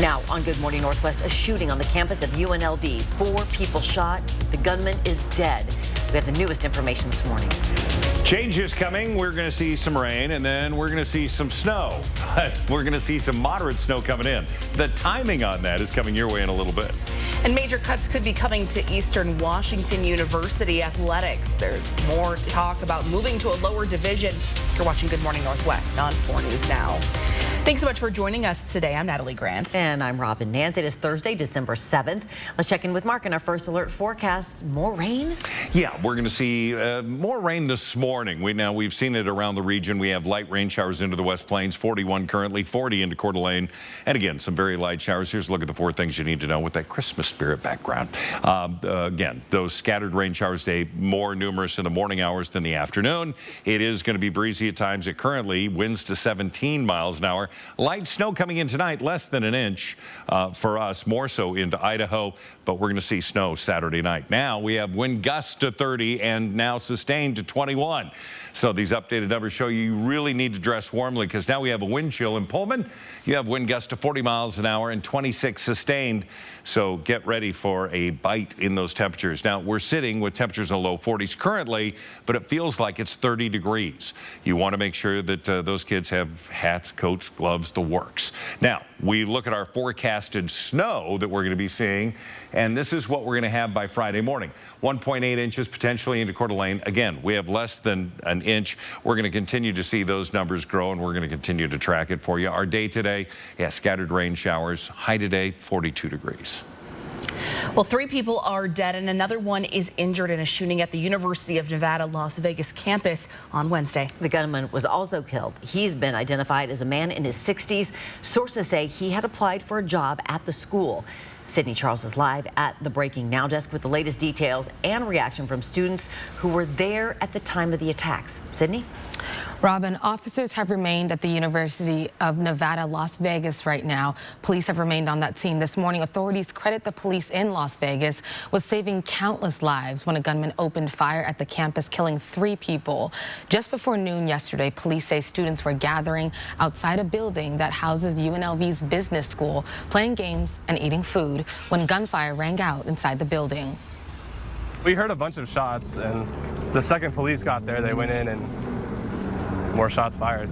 Now on Good Morning Northwest, a shooting on the campus of UNLV. 4 people shot. The gunman is dead. We have the newest information this morning. Change is coming. We're going to see some rain, and then we're going to see some snow. But we're going to see some moderate snow coming in. The timing on that is coming your way in a little bit. And major cuts could be coming to Eastern Washington University athletics. There's more talk about moving to a lower division. You're watching Good Morning Northwest on 4 News Now. Thanks so much for joining us today. I'm Natalie Grant. And I'm Robin Nance. It is Thursday, December 7th. Let's check in with Mark in our first alert forecast. More rain? Yeah, we're going to see more rain this morning. We've seen it around the region. We have light rain showers into the West Plains, 41 currently, 40 into Coeur d'Alene. And again, some very light showers. Here's a look at the 4 things you need to know with that Christmas spirit background. Again, those scattered rain showers today more numerous in the morning hours than the afternoon. It is going to be breezy at times. It currently winds to 17 miles an hour. Light snow coming in tonight, less than an inch for us, more so into Idaho, but we're going to see snow Saturday night. Now we have wind gusts to 30 and now sustained to 21. So these updated numbers show you really need to dress warmly because now we have a wind chill in Pullman. You have wind gusts to 40 miles an hour and 26 sustained. So get ready for a bite in those temperatures. Now we're sitting with temperatures in the low 40s currently, but it feels like it's 30 degrees. You want to make sure that those kids have hats, coats, gloves, the works. Now we look at our forecasted snow that we're going to be seeing, and this is what we're going to have by Friday morning. 1.8 inches potentially into Coeur d'Alene. Again, we have less than an inch. We're going to continue to see those numbers grow, and we're going to continue to track it for you. Our day today, yeah, scattered rain showers. High today, 42 degrees. Well, 3 people are dead and another one is injured in a shooting at the University of Nevada, Las Vegas campus on Wednesday. The gunman was also killed. He's been identified as a man in his 60s. Sources say he had applied for a job at the school. Sydney Charles is live at the Breaking Now desk with the latest details and reaction from students who were there at the time of the attacks. Sydney? Robin, officers have remained at the University of Nevada, Las Vegas right now. Police have remained on that scene this morning. Authorities credit the police in Las Vegas with saving countless lives when a gunman opened fire at the campus, killing 3 people. Just before noon yesterday, police say students were gathering outside a building that houses UNLV's business school, playing games and eating food when gunfire rang out inside the building. We heard a bunch of shots, and the second police got there, they went in and more shots fired.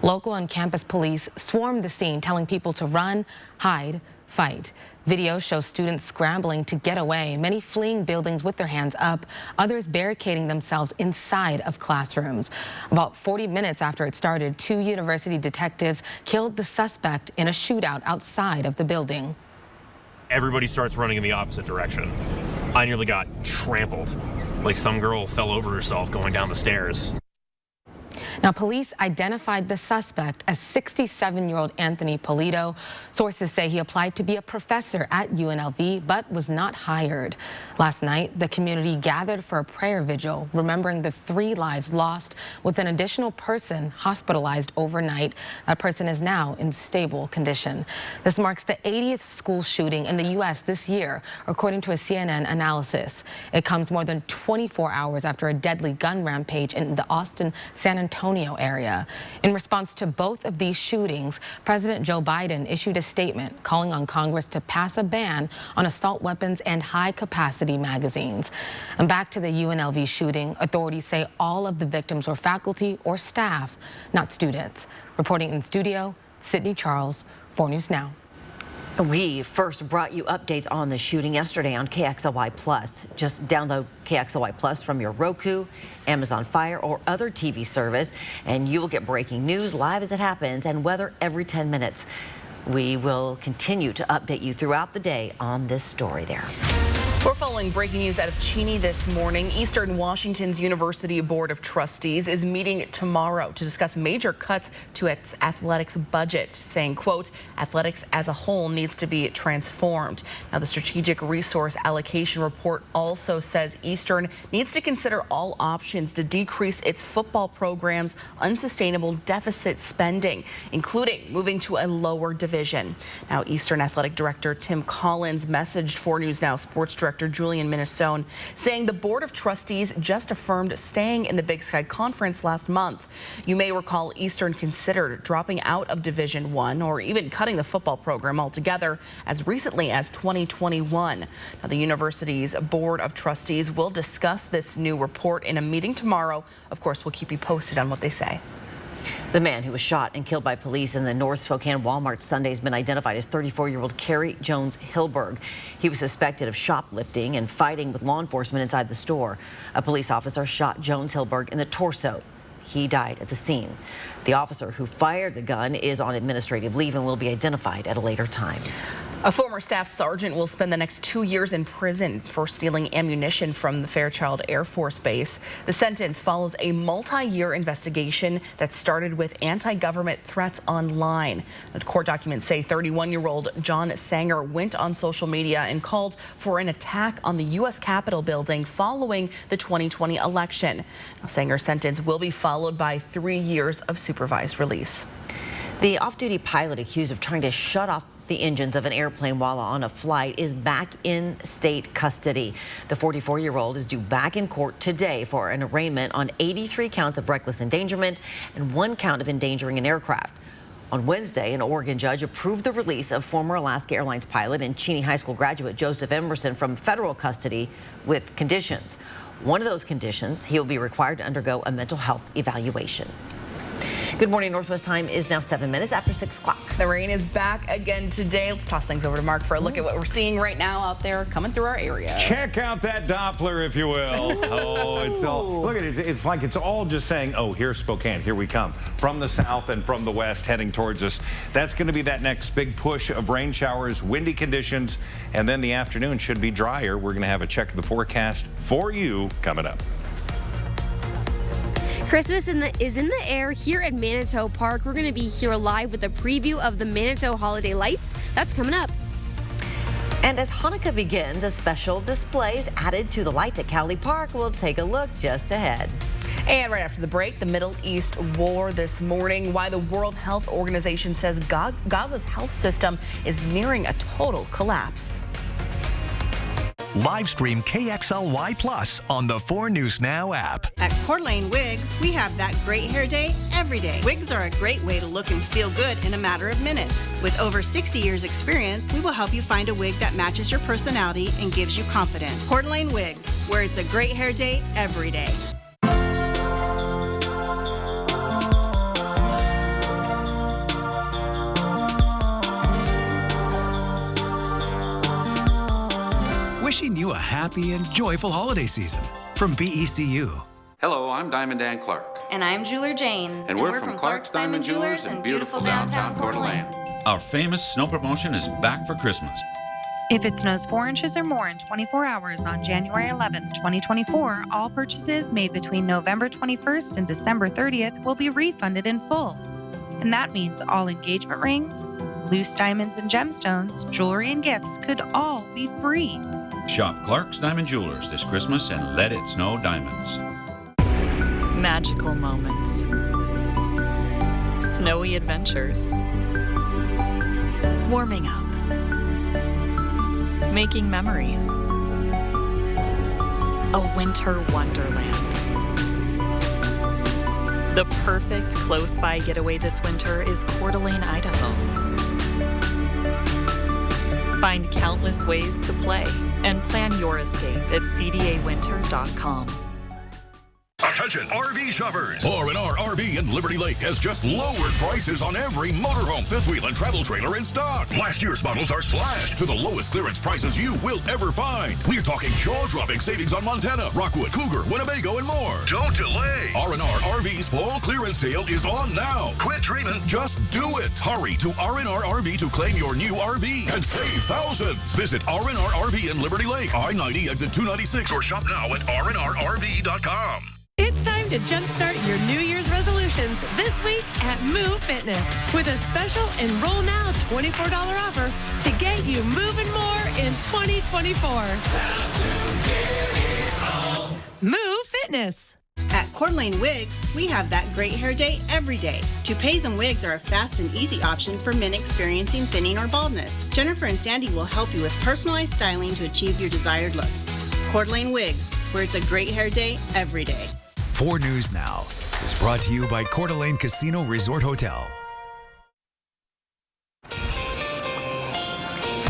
Local and campus police swarmed the scene, telling people to run, hide, fight. Video shows students scrambling to get away, many fleeing buildings with their hands up, others barricading themselves inside of classrooms. About 40 minutes after it started, 2 university detectives killed the suspect in a shootout outside of the building. Everybody starts running in the opposite direction. I nearly got trampled, like some girl fell over herself going down the stairs. Now, police identified the suspect as 67-year-old Anthony Polito. Sources say he applied to be a professor at UNLV, but was not hired. Last night, the community gathered for a prayer vigil, remembering the 3 lives lost, with an additional person hospitalized overnight. That person is now in stable condition. This marks the 80th school shooting in the U.S. this year, according to a CNN analysis. It comes more than 24 hours after a deadly gun rampage in the Austin-San Antonio area. In response to both of these shootings, President Joe Biden issued a statement calling on Congress to pass a ban on assault weapons and high-capacity magazines. And back to the UNLV shooting, authorities say all of the victims were faculty or staff, not students. Reporting in studio, Sydney Charles, 4 News Now. We first brought you updates on the shooting yesterday on KXLY Plus. Just download KXLY Plus from your Roku, Amazon Fire, or other TV service, and you will get breaking news live as it happens and weather every 10 minutes. We will continue to update you throughout the day on this story there. We're following breaking news out of Cheney this morning. Eastern Washington's University Board of Trustees is meeting tomorrow to discuss major cuts to its athletics budget, saying, quote, athletics as a whole needs to be transformed. Now, the strategic resource allocation report also says Eastern needs to consider all options to decrease its football program's unsustainable deficit spending, including moving to a lower division. Now, Eastern Athletic Director Tim Collins messaged 4 News Now sports director Director Julian Minnesone, saying the Board of Trustees just affirmed staying in the Big Sky Conference last month. You may recall Eastern considered dropping out of Division I or even cutting the football program altogether as recently as 2021. Now, the university's Board of Trustees will discuss this new report in a meeting tomorrow. Of course, we'll keep you posted on what they say. The man who was shot and killed by police in the North Spokane Walmart Sunday has been identified as 34-year-old Kerry Jones Hilberg. He was suspected of shoplifting and fighting with law enforcement inside the store. A police officer shot Jones Hilberg in the torso. He died at the scene. The officer who fired the gun is on administrative leave and will be identified at a later time. A former staff sergeant will spend the next 2 years in prison for stealing ammunition from the Fairchild Air Force Base. The sentence follows a multi-year investigation that started with anti-government threats online. The court documents say 31-year-old John Sanger went on social media and called for an attack on the U.S. Capitol building following the 2020 election. Now, Sanger's sentence will be followed by 3 years of supervised release. The off-duty pilot accused of trying to shut off the engines of an airplane while on a flight is back in state custody. The 44-year-old is due back in court today for an arraignment on 83 counts of reckless endangerment and 1 count of endangering an aircraft. On Wednesday, an Oregon judge approved the release of former Alaska Airlines pilot and Cheney High School graduate Joseph Emerson from federal custody with conditions. One of those conditions, he will be required to undergo a mental health evaluation. Good morning. Northwest time is now 7 minutes after 6 o'clock. The rain is back again today. Let's toss things over to Mark for a look at what we're seeing right now out there coming through our area. Check out that Doppler, if you will. Oh, it's all, look at it. It's like it's all just saying, oh, here's Spokane. Here we come from the south and from the west heading towards us. That's going to be that next big push of rain showers, windy conditions, and then the afternoon should be drier. We're going to have a check of the forecast for you coming up. Christmas is in the air here at Manitou Park. We're going to be here live with a preview of the Manitou Holiday Lights. That's coming up. And as Hanukkah begins, a special display is added to the lights at Cowley Park. We'll take a look just ahead. And right after the break, the Middle East war this morning. Why the World Health Organization says Gaza's health system is nearing a total collapse. Live stream KXLY Plus on the 4 News Now app. At Coeur d'Alene Wigs, we have that great hair day every day. Wigs are a great way to look and feel good in a matter of minutes. With over 60 years experience, we will help you find a wig that matches your personality and gives you confidence. Coeur d'Alene Wigs, where it's a great hair day every day. Wishing you a happy and joyful holiday season from BECU. Hello, I'm Diamond Dan Clark. And I'm Jeweler Jane. And we're from Clark's Diamond Jewelers in beautiful downtown Coeur d'Alene. Our famous snow promotion is back for Christmas. If it snows 4 inches or more in 24 hours on January 11th, 2024, all purchases made between November 21st and December 30th will be refunded in full. And that means all engagement rings, loose diamonds and gemstones, jewelry and gifts could all be free. Shop Clark's Diamond Jewelers this Christmas and let it snow diamonds. Magical moments. Snowy adventures. Warming up. Making memories. A winter wonderland. The perfect close-by getaway this winter is Coeur d'Alene, Idaho. Find countless ways to play and plan your escape at cdawinter.com. Attention RV shoppers! R&R RV in Liberty Lake has just lowered prices on every motorhome, fifth wheel, and travel trailer in stock. Last year's models are slashed to the lowest clearance prices you will ever find. We're talking jaw-dropping savings on Montana, Rockwood, Cougar, Winnebago, and more. Don't delay! R&R RV's fall clearance sale is on now. Quit dreaming, just do it. Hurry to R&R RV to claim your new RV and save thousands. Visit R&R RV in Liberty Lake, I-90 exit 296, or shop now at rnrrv.com. It's time to jumpstart your New Year's resolutions this week at Move Fitness with a special Enroll Now $24 offer to get you moving more in 2024. Move Fitness. At Coeur d'Alene Wigs, we have that great hair day every day. Toupees and wigs are a fast and easy option for men experiencing thinning or baldness. Jennifer and Sandy will help you with personalized styling to achieve your desired look. Coeur d'Alene Wigs, where it's a great hair day every day. 4 News Now is brought to you by Coeur d'Alene Casino Resort Hotel.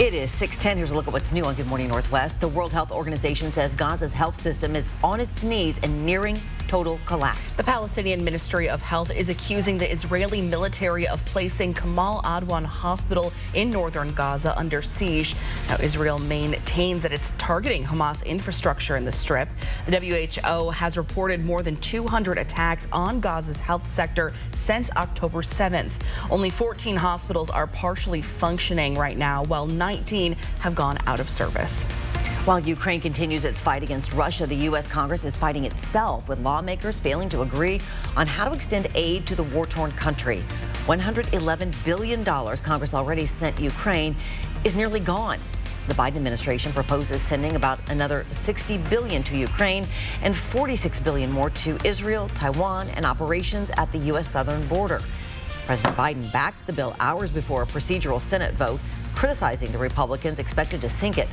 It is 6:10. Here's a look at what's new on Good Morning Northwest. The World Health Organization says Gaza's health system is on its knees and nearing total collapse. The Palestinian Ministry of Health is accusing the Israeli military of placing Kamal Adwan Hospital in northern Gaza under siege. Now, Israel maintains that it's targeting Hamas infrastructure in the Strip. The WHO has reported more than 200 attacks on Gaza's health sector since October 7th. Only 14 hospitals are partially functioning right now, while 19 have gone out of service. While Ukraine continues its fight against Russia, the U.S. Congress is fighting itself, with lawmakers failing to agree on how to extend aid to the war-torn country. $111 billion Congress already sent Ukraine is nearly gone. The Biden administration proposes sending about another $60 billion to Ukraine and $46 billion more to Israel, Taiwan, and operations at the U.S. southern border. President Biden backed the bill hours before a procedural Senate vote, criticizing the Republicans expected to sink it.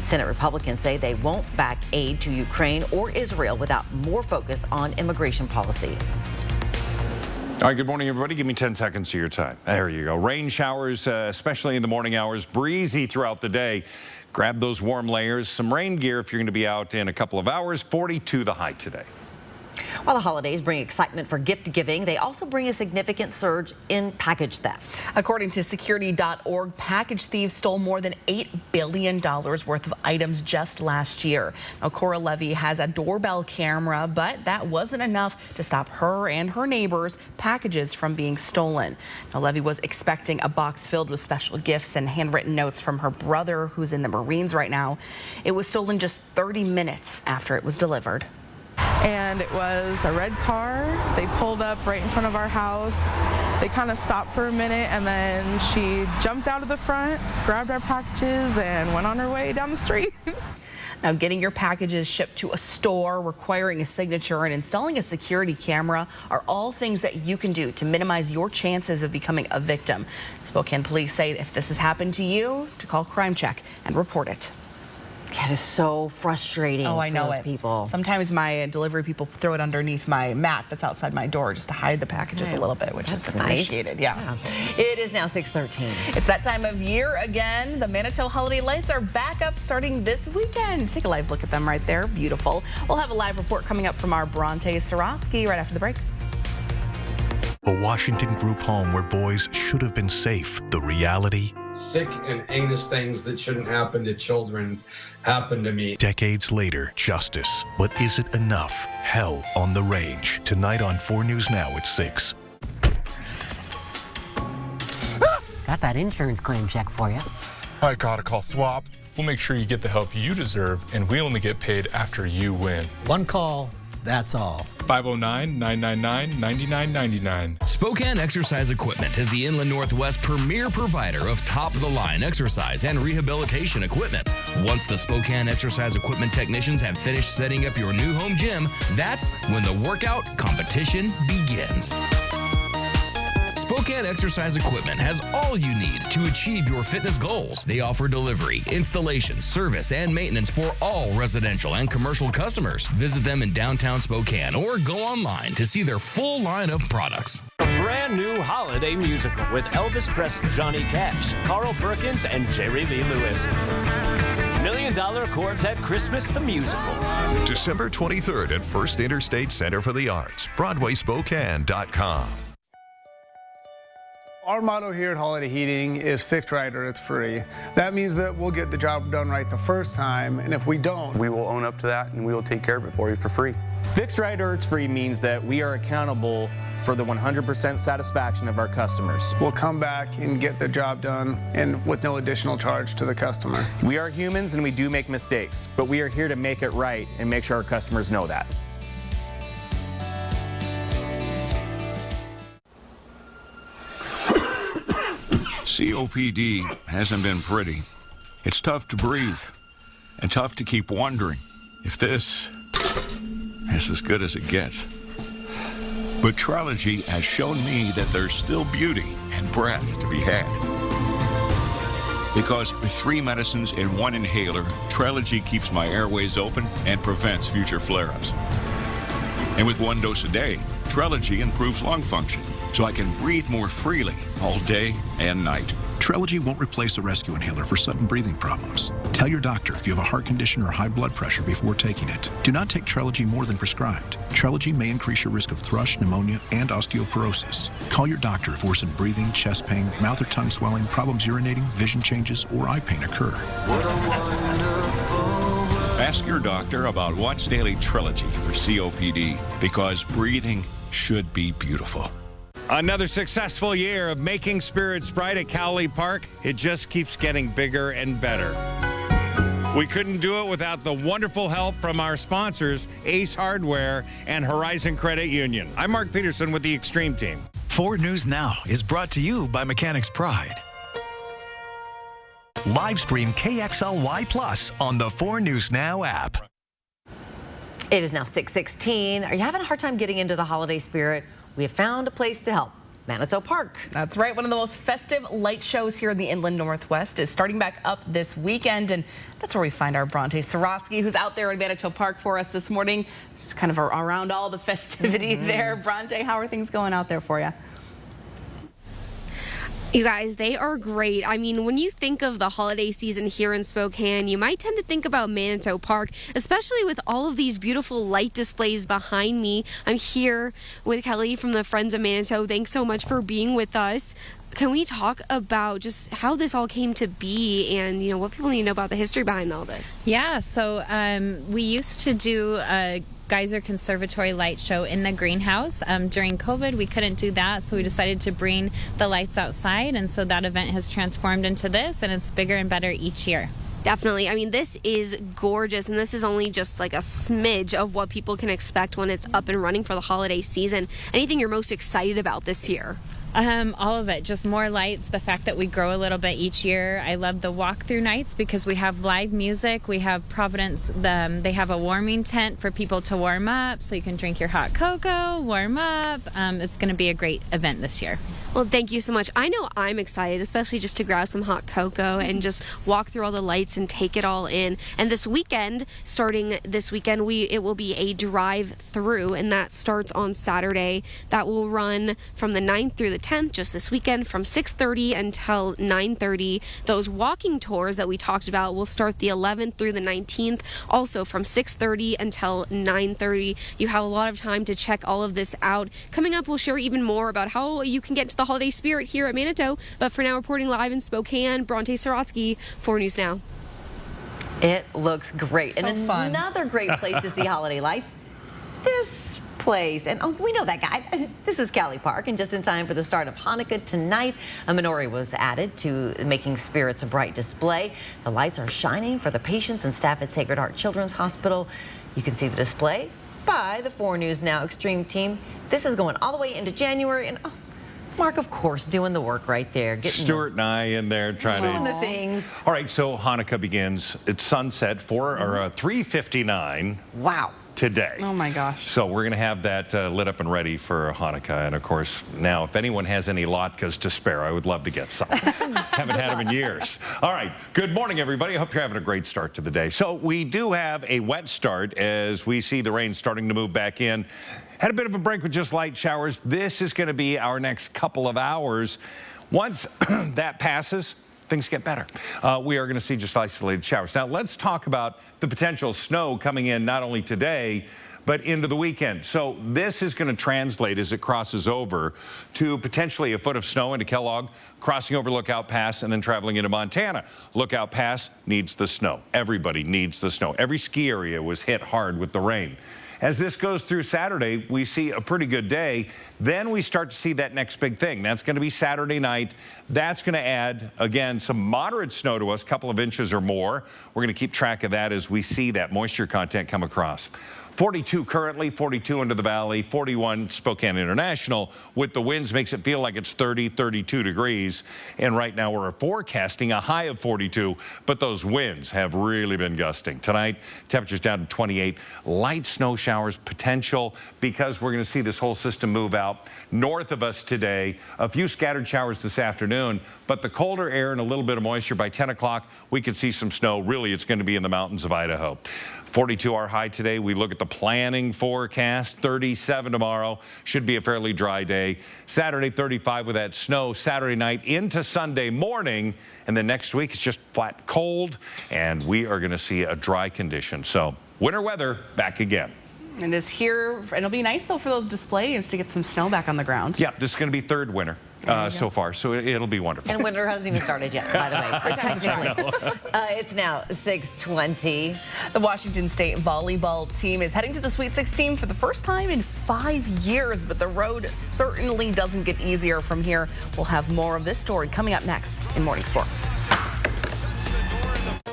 Senate Republicans say they won't back aid to Ukraine or Israel without more focus on immigration policy. All right, good morning, everybody. Give me 10 seconds of your time. There you go. Rain showers, especially in the morning hours, breezy throughout the day. Grab those warm layers, some rain gear if you're going to be out in a couple of hours. 42 the high today. While the holidays bring excitement for gift giving, they also bring a significant surge in package theft. According to Security.org, package thieves stole more than $8 billion worth of items just last year. Now, Cora Levy has a doorbell camera, but that wasn't enough to stop her and her neighbors' packages from being stolen. Now, Levy was expecting a box filled with special gifts and handwritten notes from her brother, who's in the Marines right now. It was stolen just 30 minutes after it was delivered. And it was a red car. They pulled up right in front of our house. They kind of stopped for a minute, and then she jumped out of the front, grabbed our packages, and went on her way down the street. Now, getting your packages shipped to a store, requiring a signature, and installing a security camera are all things that you can do to minimize your chances of becoming a victim. Spokane police say if this has happened to you, to call Crime Check and report it. That is so frustrating. Oh, I know for those it. people. Sometimes my delivery people throw it underneath my mat that's outside my door just to hide the packages a little bit, which is appreciated. Nice. Yeah. It is now 6:13. It's that time of year again. The Manitou holiday lights are back up starting this weekend. Take a live look at them right there. Beautiful. We'll have a live report coming up from our Bronte Sorosky right after the break. A Washington group home where boys should have been safe. The reality? Sick and heinous things that shouldn't happen to children happen to me. Decades later, justice. But is it enough? Hell on the Range. Tonight on 4 News Now at 6. Got that insurance claim check for you. I gotta call Swap. We'll make sure you get the help you deserve, and we only get paid after you win. One call, that's all. 509-999-9999. Spokane Exercise Equipment is the Inland Northwest premier provider of top-of-the-line exercise and rehabilitation equipment. Once the Spokane Exercise Equipment technicians have finished setting up your new home gym, that's when the workout competition begins. Spokane Exercise Equipment has all you need to achieve your fitness goals. They offer delivery, installation, service, and maintenance for all residential and commercial customers. Visit them in downtown Spokane or go online to see their full line of products. A brand new holiday musical with Elvis Presley, Johnny Cash, Carl Perkins, and Jerry Lee Lewis. $1 Million Quartet Christmas the Musical. December 23rd at First Interstate Center for the Arts. BroadwaySpokane.com. Our motto here at Holiday Heating is fixed right or it's free. That means that we'll get the job done right the first time, and if we don't, we will own up to that and we will take care of it for you for free. Fixed right or it's free means that we are accountable for the 100% satisfaction of our customers. We'll come back and get the job done and with no additional charge to the customer. We are humans and we do make mistakes, but we are here to make it right and make sure our customers know that. COPD hasn't been pretty. It's tough to breathe and tough to keep wondering if this is as good as it gets. But Trelegy has shown me that there's still beauty and breath to be had. Because with 3 medicines in 1 inhaler, Trelegy keeps my airways open and prevents future flare-ups. And with 1 dose a day, Trelegy improves lung function, so I can breathe more freely all day and night. Trelegy won't replace a rescue inhaler for sudden breathing problems. Tell your doctor if you have a heart condition or high blood pressure before taking it. Do not take Trelegy more than prescribed. Trelegy may increase your risk of thrush, pneumonia, and osteoporosis. Call your doctor if worsened breathing, chest pain, mouth or tongue swelling, problems urinating, vision changes, or eye pain occur. Ask your doctor about Once Daily Trelegy for COPD, because breathing should be beautiful. Another successful year of making spirits bright at Cowley Park. It just keeps getting bigger and better. We couldn't do it without the wonderful help from our sponsors, Ace Hardware and Horizon Credit Union. I'm Mark Peterson with the Extreme Team. 4 News Now is brought to you by Mechanics Pride. Live stream KXLY Plus on the 4 News Now app. It is now 6:16. Are you having a hard time getting into the holiday spirit? We have found a place to help. Manitou Park. That's right. One of the most festive light shows here in the Inland Northwest is starting back up this weekend, and that's where we find our Bronte Sorotsky, who's out there in Manitou Park for us this morning. Just kind of around all the festivity there. Bronte, how are things going out there for you? You guys, they are great. I mean, when you think of the holiday season here in Spokane, you might tend to think about Manitou Park, especially with all of these beautiful light displays behind me. I'm here with Kelly from the Friends of Manitou. Thanks so much for being with us. Can we talk about just how this all came to be and, you know, what people need to know about the history behind all this? Yeah, so we used to do a Geyser Conservatory light show in the greenhouse. During COVID, we couldn't do that, so we decided to bring the lights outside, and so that event has transformed into this, and it's bigger and better each year. Definitely. I mean, this is gorgeous, and this is only just like a smidge of what people can expect when it's up and running for the holiday season. Anything you're most excited about this year? All of it. Just more lights, the fact that we grow a little bit each year. I love the walkthrough nights because we have live music. We have Providence, they have a warming tent for people to warm up, so you can drink your hot cocoa, warm up. It's going to be a great event this year. Well, thank you so much. I know I'm excited, especially just to grab some hot cocoa and just walk through all the lights and take it all in. And this weekend, starting this weekend, it will be a drive-through, and that starts on Saturday. That will run from the 9th through the 10th, just this weekend, from 6:30 until 9:30. Those walking tours that we talked about will start the 11th through the 19th, also from 6:30 until 9:30. You have a lot of time to check all of this out. Coming up, we'll share even more about how you can get into the holiday spirit here at Manitou. But for now, reporting live in Spokane, Bronte Sorotsky, 4 News Now. It looks great. So and fun. Another great place to see holiday lights. This place, and oh, we know that guy. This is Cowley Park, and just in time for the start of Hanukkah tonight, a menorah was added to Making Spirits a Bright display. The lights are shining for the patients and staff at Sacred Heart Children's Hospital. You can see the display by the 4 News Now Extreme Team. This is going all the way into January, and oh, Mark, of course, doing the work right there. Stuart and I in there trying doing to... the things. All right, so Hanukkah begins at sunset, 3:59. Wow. Today. Oh my gosh. So we're going to have that lit up and ready for Hanukkah. And of course, now if anyone has any latkes to spare, I would love to get some. Haven't had them in years. All right. Good morning, everybody. I hope you're having a great start to the day. So we do have a wet start as we see the rain starting to move back in. Had a bit of a break with just light showers. This is going to be our next couple of hours. Once that passes, things get better. We are going to see just isolated showers. Now, let's talk about the potential snow coming in not only today, but into the weekend. So this is going to translate as it crosses over to potentially a foot of snow into Kellogg, crossing over Lookout Pass, and then traveling into Montana. Lookout Pass needs the snow. Everybody needs the snow. Every ski area was hit hard with the rain. As this goes through Saturday, we see a pretty good day. Then we start to see that next big thing. That's going to be Saturday night. That's going to add, again, some moderate snow to us, a couple of inches or more. We're going to keep track of that as we see that moisture content come across. 42 currently, 42 into the valley, 41 Spokane International. With the winds makes it feel like it's 30, 32 degrees. And right now we're forecasting a high of 42, but those winds have really been gusting. Tonight, temperatures down to 28. Light snow showers potential because we're going to see this whole system move out north of us today. A few scattered showers this afternoon, but the colder air and a little bit of moisture by 10 o'clock, we could see some snow. Really, it's going to be in the mountains of Idaho. 42 our high today. We look at the planning forecast. 37 tomorrow. Should be a fairly dry day. Saturday, 35 with that snow. Saturday night into Sunday morning. And then next week, it's just flat cold. And we are going to see a dry condition. So winter weather back again. It is here, and it'll be nice, though, for those displays to get some snow back on the ground. Yeah, this is going to be third winter so far, so it'll be wonderful. And winter hasn't even started yet, by the way, technically. It's now 6:20. The Washington State volleyball team is heading to the Sweet 16 for the first time in 5 years, but the road certainly doesn't get easier from here. We'll have more of this story coming up next in Morning Sports.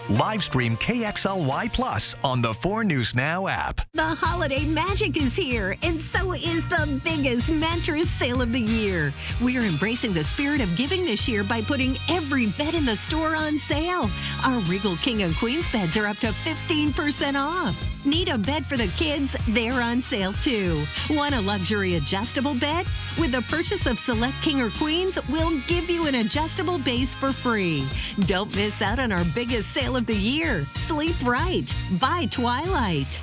Live stream KXLY Plus on the 4 News Now app. The holiday magic is here, and so is the biggest mattress sale of the year. We are embracing the spirit of giving this year by putting every bed in the store on sale. Our Regal King and Queen's beds are up to 15% off. Need a bed for the kids? They're on sale too. Want a luxury adjustable bed? With the purchase of select King or Queens, we'll give you an adjustable base for free. Don't miss out on our biggest sale of the year. Sleep right. Buy Twilight.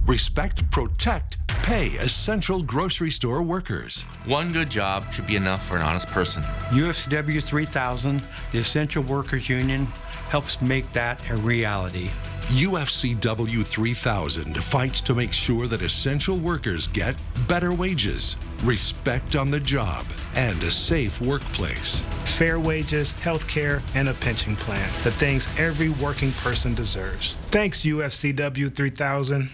Respect, protect, pay essential grocery store workers. One good job should be enough for an honest person. UFCW 3000, the Essential Workers Union, helps make that a reality. UFCW 3000 fights to make sure that essential workers get better wages, respect on the job, and a safe workplace. Fair wages, health care, and a pension plan. The things every working person deserves. Thanks, UFCW 3000.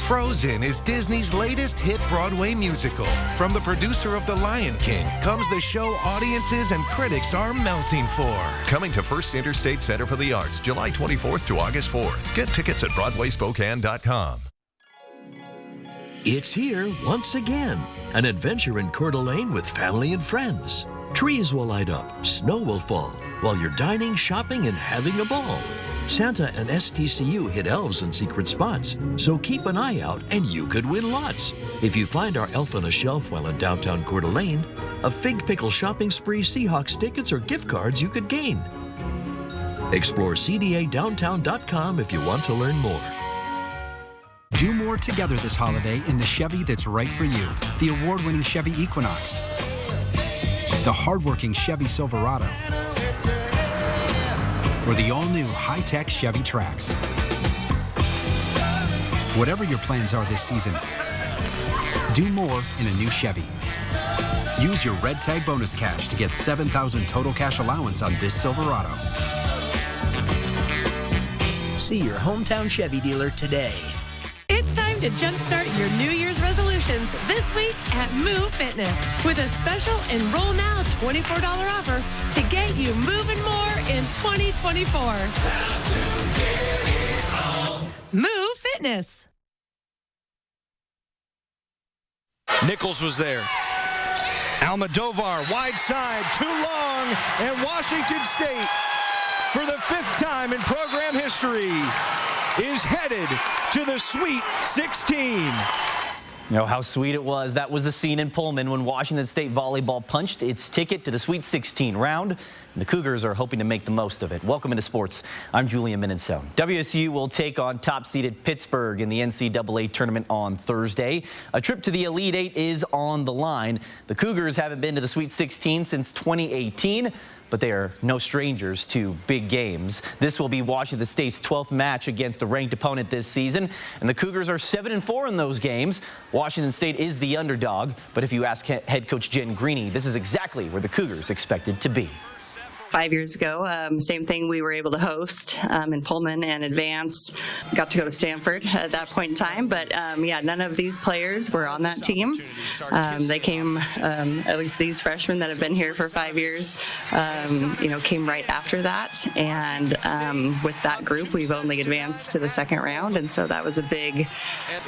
Frozen is Disney's latest hit Broadway musical. From the producer of The Lion King comes the show audiences and critics are melting for. Coming to First Interstate Center for the Arts, July 24th to August 4th. Get tickets at BroadwaySpokane.com. It's here once again. An adventure in Coeur d'Alene with family and friends. Trees will light up, snow will fall, while you're dining, shopping, and having a ball. Santa and STCU hit elves in secret spots, so keep an eye out and you could win lots. If you find our elf on a shelf while in downtown Coeur d'Alene, a fig pickle shopping spree, Seahawks tickets, or gift cards you could gain. Explore CDADowntown.com if you want to learn more. Do more together this holiday in the Chevy that's right for you. The award-winning Chevy Equinox, the hardworking Chevy Silverado, or the all-new high-tech Chevy Trax. Whatever your plans are this season, do more in a new Chevy. Use your Red Tag bonus cash to get $7,000 total cash allowance on this Silverado. See your hometown Chevy dealer today. It's time to jumpstart your New Year's resolutions this week at Move Fitness with a special Enroll Now $24 offer to get you moving more in 2024. Move Fitness. Nichols was there. Almodovar, wide side, too long, and Washington State, for the 5th time in program history, is headed to the Sweet 16. You know how sweet it was. That was the scene in Pullman when Washington State volleyball punched its ticket to the Sweet 16 round. And the Cougars are hoping to make the most of it. Welcome into sports. I'm Julian Minnesota. WSU will take on top-seeded Pittsburgh in the NCAA tournament on Thursday. A trip to the Elite Eight is on the line. The Cougars haven't been to the Sweet 16 since 2018. But they are no strangers to big games. This will be Washington State's 12th match against a ranked opponent this season, and the Cougars are 7-4 in those games. Washington State is the underdog, but if you ask head coach Jen Greeny, this is exactly where the Cougars expected to be. 5 years ago, same thing, we were able to host in Pullman and advance. Got to go to Stanford at that point in time, but none of these players were on that team. They came, at least these freshmen that have been here for 5 years, came right after that. And with that group, we've only advanced to the second round, and so that was a big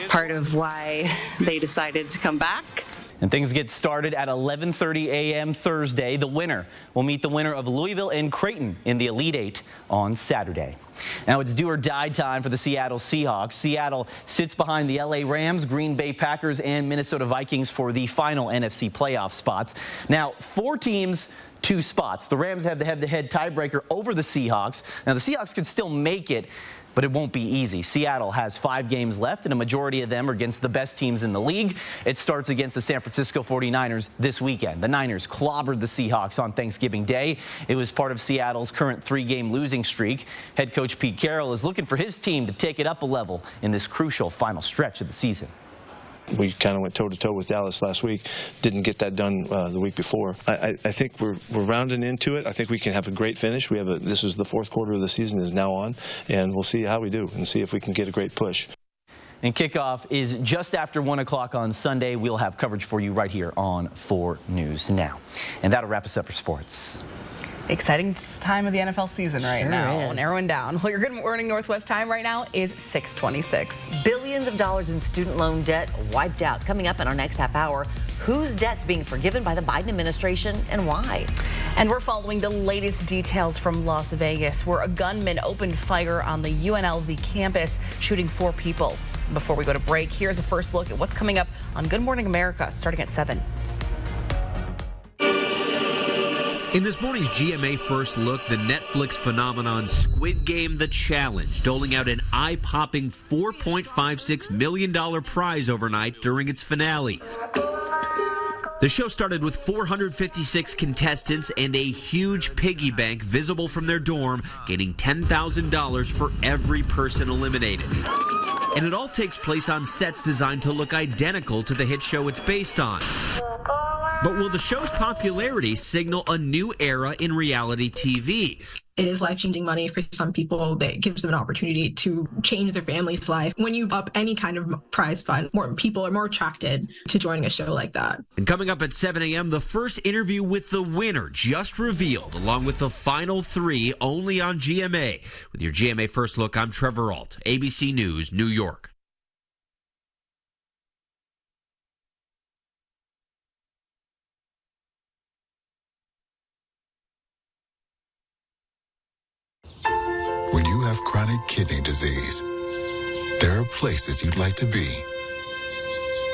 part of why they decided to come back. And things get started at 11:30 a.m. Thursday. The winner will meet the winner of Louisville and Creighton in the Elite Eight on Saturday. Now it's do or die time for the Seattle Seahawks. Seattle sits behind the LA Rams, Green Bay Packers, and Minnesota Vikings for the final NFC playoff spots. Now, 4 teams, 2 spots. The Rams have the head-to-head tiebreaker over the Seahawks. Now, the Seahawks could still make it, but it won't be easy. Seattle has 5 games left, and a majority of them are against the best teams in the league. It starts against the San Francisco 49ers this weekend. The Niners clobbered the Seahawks on Thanksgiving Day. It was part of Seattle's current 3-game losing streak. Head coach Pete Carroll is looking for his team to take it up a level in this crucial final stretch of the season. We kind of went toe-to-toe with Dallas last week. Didn't get that done the week before. I think we're rounding into it. I think we can have a great finish. This is the 4th quarter of the season is now on, and we'll see how we do and see if we can get a great push. And kickoff is just after 1 o'clock on Sunday. We'll have coverage for you right here on 4 News Now. And that'll wrap us up for sports. Exciting time of the NFL season right now. Is. Narrowing down. Well, your Good Morning Northwest time right now is 6:26. Billions of dollars in student loan debt wiped out. Coming up in our next half hour, whose debt's being forgiven by the Biden administration and why? And we're following the latest details from Las Vegas, where a gunman opened fire on the UNLV campus, shooting 4 people. Before we go to break, here's a first look at what's coming up on Good Morning America, starting at 7. In this morning's GMA First Look, the Netflix phenomenon Squid Game: The Challenge, doling out an eye-popping $4.56 million prize overnight during its finale. The show started with 456 contestants and a huge piggy bank visible from their dorm, gaining $10,000 for every person eliminated. And it all takes place on sets designed to look identical to the hit show it's based on. But will the show's popularity signal a new era in reality TV? It is life-changing money for some people that gives them an opportunity to change their family's life. When you up any kind of prize fund, more people are more attracted to joining a show like that. And coming up at 7 a.m., the first interview with the winner just revealed, along with the final 3 only on GMA. With your GMA First Look, I'm Trevor Ault, ABC News, New York. When you have chronic kidney disease, there are places you'd like to be.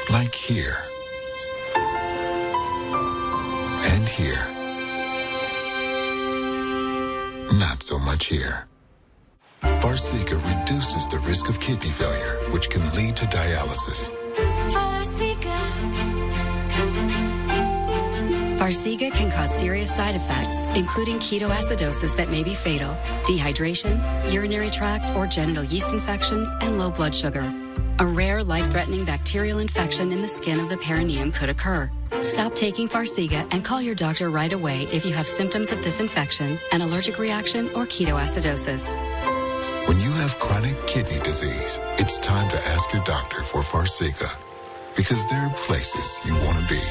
Like here. And here. Not so much here. Farxiga reduces the risk of kidney failure, which can lead to dialysis. Farxiga can cause serious side effects, including ketoacidosis that may be fatal, dehydration, urinary tract or genital yeast infections, and low blood sugar. A rare, life-threatening bacterial infection in the skin of the perineum could occur. Stop taking Farxiga and call your doctor right away if you have symptoms of this infection, an allergic reaction, or ketoacidosis. When you have chronic kidney disease, it's time to ask your doctor for Farxiga, because there are places you want to be.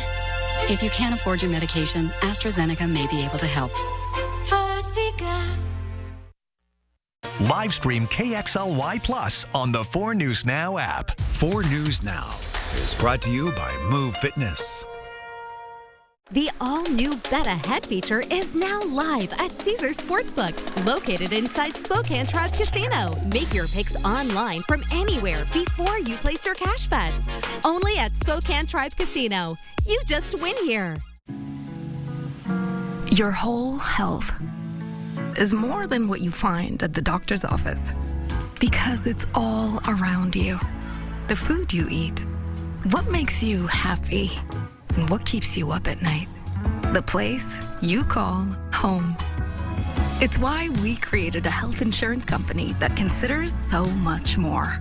If you can't afford your medication, AstraZeneca may be able to help. Live stream KXLY Plus on the 4 News Now app. 4 News Now is brought to you by Move Fitness. The all-new Bet Ahead feature is now live at Caesars Sportsbook, located inside Spokane Tribe Casino. Make your picks online from anywhere before you place your cash bets. Only at Spokane Tribe Casino. You just win here. Your whole health is more than what you find at the doctor's office, because it's all around you. The food you eat, what makes you happy, and what keeps you up at night. The place you call home. It's why we created a health insurance company that considers so much more.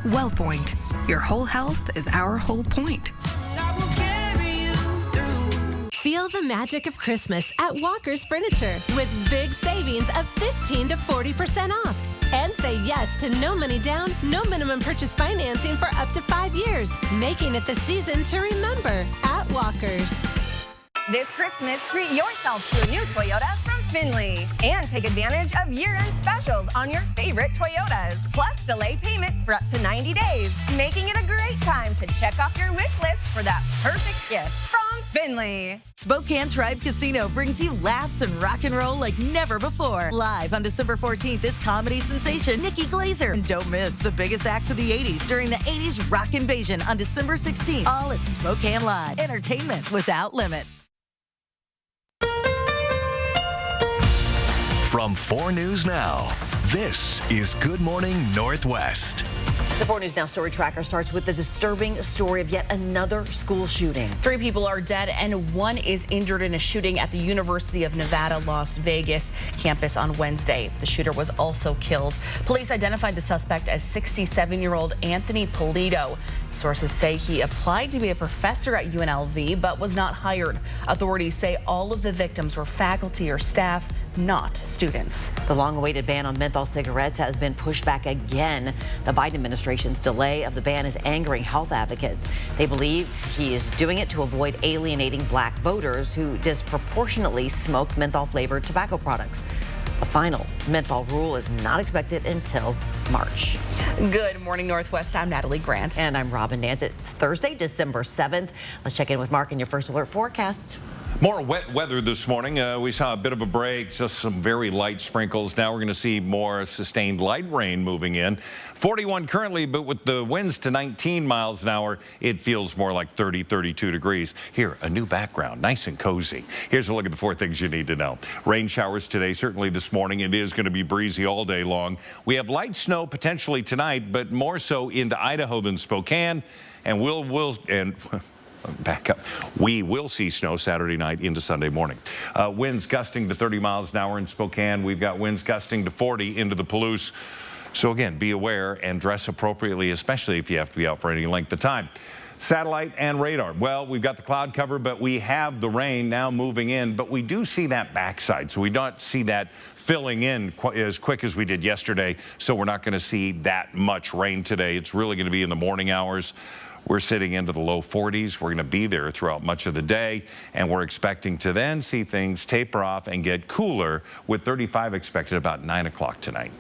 WellPoint. Your whole health is our whole point. Feel Feel the magic of Christmas at Walker's Furniture with big savings of 15 to 40% off. And say yes to no money down, no minimum purchase financing for up to 5 years, making it the season to remember at Walker's. This Christmas, treat yourself to a new Toyota from Finley and take advantage of year-end specials on your favorite Toyotas. Plus, delay payments for up to 90 days, making it a great time to check off your wish list for that perfect gift from Finley. Spokane Tribe Casino brings you laughs and rock and roll like never before. Live on December 14th is comedy sensation Nikki Glazer. And don't miss the biggest acts of the 80s during the 80s Rock Invasion on December 16th. All at Spokane Live. Entertainment without limits. From 4 News Now, this is Good Morning Northwest. The 4 News Now story tracker starts with the disturbing story of yet another school shooting. 3 people are dead and 1 is injured in a shooting at the University of Nevada, Las Vegas campus on Wednesday. The shooter was also killed. Police identified the suspect as 67-year-old Anthony Polito. Sources say he applied to be a professor at UNLV but was not hired. Authorities say all of the victims were faculty or staff, not students. The long-awaited ban on menthol cigarettes has been pushed back again. The Biden administration's delay of the ban is angering health advocates. They believe he is doing it to avoid alienating black voters who disproportionately smoke menthol-flavored tobacco products. A final menthol rule is not expected until March. Good morning, Northwest. I'm Natalie Grant. And I'm Robin Nance. It's Thursday, December 7th. Let's check in with Mark in your First Alert forecast. More wet weather this morning. We saw a bit of a break, just some very light sprinkles. Now we're going to see more sustained light rain moving in. 41 currently, but with the winds to 19 miles an hour, it feels more like 30, 32 degrees. Here, a new background, nice and cozy. Here's a look at the 4 things you need to know. Rain showers today, certainly this morning. It is going to be breezy all day long. We have light snow potentially tonight, but more so into Idaho than Spokane. And back up. We will see snow Saturday night into Sunday morning. Winds gusting to 30 miles an hour in Spokane. We've got winds gusting to 40 into the Palouse. So again, be aware and dress appropriately, especially if you have to be out for any length of time. Satellite and radar. Well, we've got the cloud cover, but we have the rain now moving in, but we do see that backside. So we don't see that filling in as quick as we did yesterday. So we're not going to see that much rain today. It's really going to be in the morning hours. We're sitting into the low 40s. We're going to be there throughout much of the day, and we're expecting to then see things taper off and get cooler with 35 expected about 9 o'clock tonight.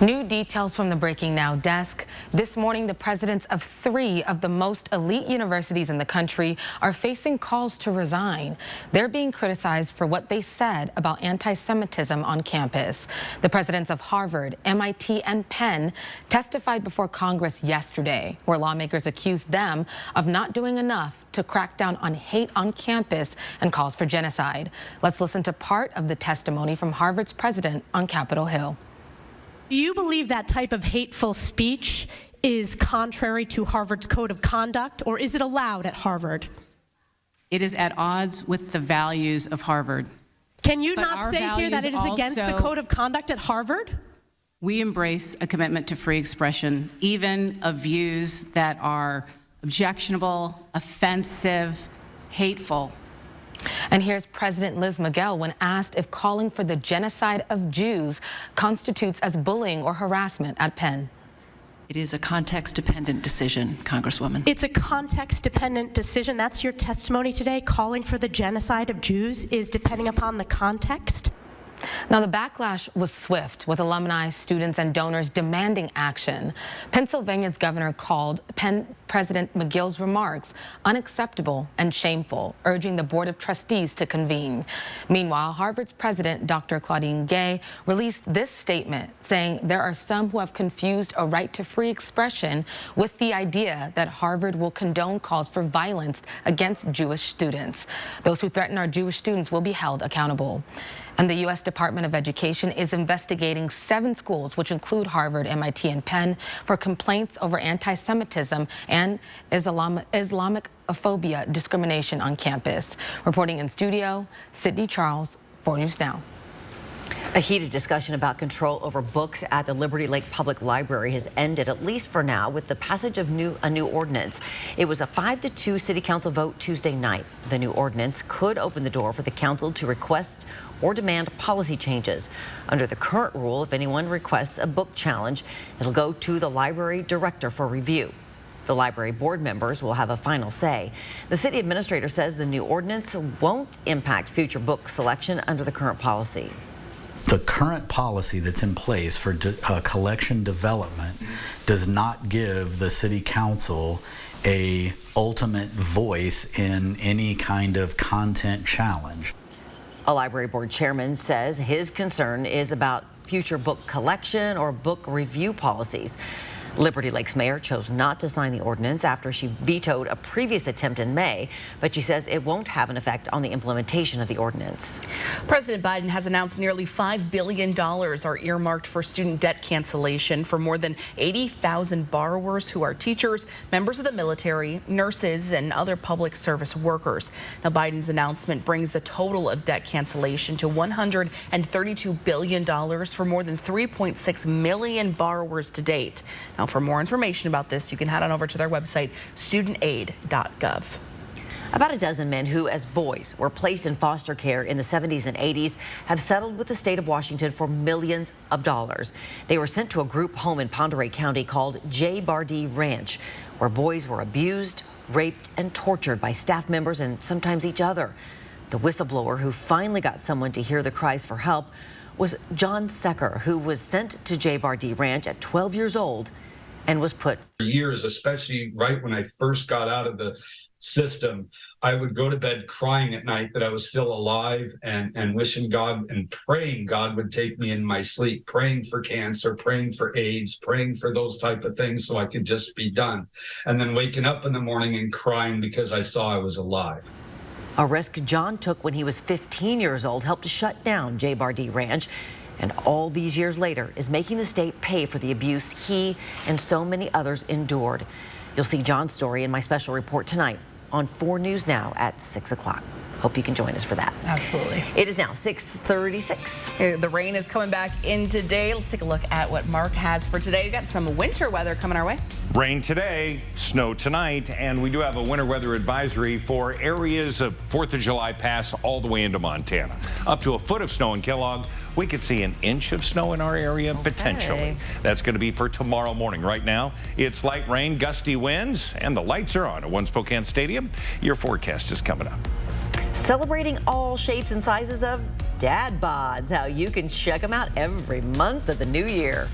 New details from the Breaking Now desk. This morning, the presidents of 3 of the most elite universities in the country are facing calls to resign. They're being criticized for what they said about anti-Semitism on campus. The presidents of Harvard, MIT, and Penn testified before Congress yesterday, where lawmakers accused them of not doing enough to crack down on hate on campus and calls for genocide. Let's listen to part of the testimony from Harvard's president on Capitol Hill. Do you believe that type of hateful speech is contrary to Harvard's code of conduct, or is it allowed at Harvard? It is at odds with the values of Harvard. Can you not say here that it is against the code of conduct at Harvard? We embrace a commitment to free expression, even of views that are objectionable, offensive, hateful. And here's President Liz Miguel when asked if calling for the genocide of Jews constitutes as bullying or harassment at Penn. It is a context-dependent decision, Congresswoman. It's a context-dependent decision. That's your testimony today. Calling for the genocide of Jews is depending upon the context. Now, the backlash was swift, with alumni, students, and donors demanding action. Pennsylvania's governor called Penn President McGill's remarks unacceptable and shameful, urging the Board of Trustees to convene. Meanwhile, Harvard's president, Dr. Claudine Gay, released this statement, saying there are some who have confused a right to free expression with the idea that Harvard will condone calls for violence against Jewish students. Those who threaten our Jewish students will be held accountable. And the U.S. Department of Education is investigating 7 schools, which include Harvard, MIT, and Penn, for complaints over anti-Semitism and Islamophobia discrimination on campus. Reporting in studio, Sydney Charles, 4 News Now. A heated discussion about control over books at the Liberty Lake Public Library has ended, at least for now, with the passage of a new ordinance. It was a 5-2 city council vote Tuesday night. The new ordinance could open the door for the council to request or demand policy changes. Under the current rule, if anyone requests a book challenge, it'll go to the library director for review. The library board members will have a final say. The city administrator says the new ordinance won't impact future book selection under the current policy. The current policy that's in place for collection development does not give the city council a ultimate voice in any kind of content challenge. A library board chairman says his concern is about future book collection or book review policies. Liberty Lake's mayor chose not to sign the ordinance after she vetoed a previous attempt in May, but she says it won't have an effect on the implementation of the ordinance. President Biden has announced nearly $5 billion are earmarked for student debt cancellation for more than 80,000 borrowers who are teachers, members of the military, nurses, and other public service workers. Now, Biden's announcement brings the total of debt cancellation to $132 billion for more than 3.6 million borrowers to date. Now, for more information about this, you can head on over to their website, studentaid.gov. About a dozen men who, as boys, were placed in foster care in the 70s and 80s have settled with the state of Washington for millions of dollars. They were sent to a group home in Pend Oreille County called J. Bardee Ranch, where boys were abused, raped, and tortured by staff members and sometimes each other. The whistleblower who finally got someone to hear the cries for help was John Secker, who was sent to J. Bardee Ranch at 12 years old and was put. For years, especially right when I first got out of the system, I would go to bed crying at night that I was still alive and wishing God and praying God would take me in my sleep, praying for cancer, praying for AIDS, praying for those type of things so I could just be done. And then waking up in the morning and crying because I saw I was alive. A risk John took when he was 15 years old helped to shut down J. Bardee Ranch, and all these years later is making the state pay for the abuse he and so many others endured. You'll see John's story in my special report tonight on 4 News Now at 6 o'clock. Hope you can join us for that. Absolutely. It is now 6:36. The rain is coming back in today. Let's take a look at what Mark has for today. We've got some winter weather coming our way. Rain today, snow tonight, and we do have a winter weather advisory for areas of 4th of July pass all the way into Montana. Up to a foot of snow in Kellogg. We could see an inch of snow in our area, potentially. That's going to be for tomorrow morning. Right now, it's light rain, gusty winds, and the lights are on at One Spokane Stadium. Your forecast is coming up. Celebrating all shapes and sizes of dad bods. How you can check them out every month of the new year.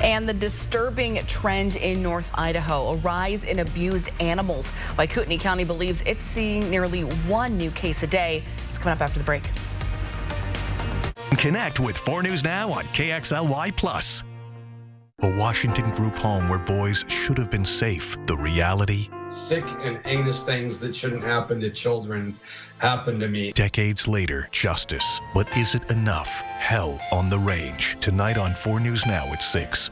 And the disturbing trend in North Idaho, a rise in abused animals. Kootenai County believes it's seeing nearly 1 new case a day. It's coming up after the break. Connect with 4 News Now on KXLY+. A Washington group home where boys should have been safe. The reality? Sick and heinous things that shouldn't happen to children happen to me. Decades later, justice. But is it enough? Hell on the Range. Tonight on 4 News Now at 6.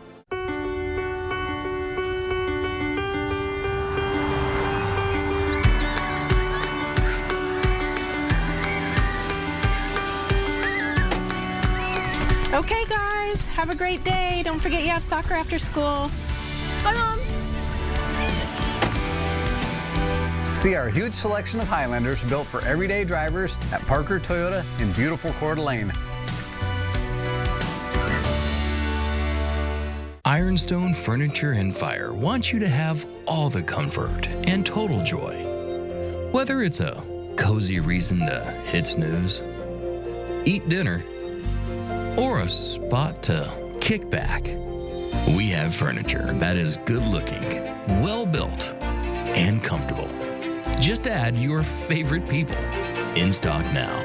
Okay, guys, have a great day. Don't forget you have soccer after school. Bye, Mom. See our huge selection of Highlanders built for everyday drivers at Parker Toyota in beautiful Coeur d'Alene. Ironstone Furniture and Fire wants you to have all the comfort and total joy. Whether it's a cozy reason to hit snooze, eat dinner, or a spot to kick back, we have furniture that is good looking, well built, and comfortable. Just add your favorite people. In stock now.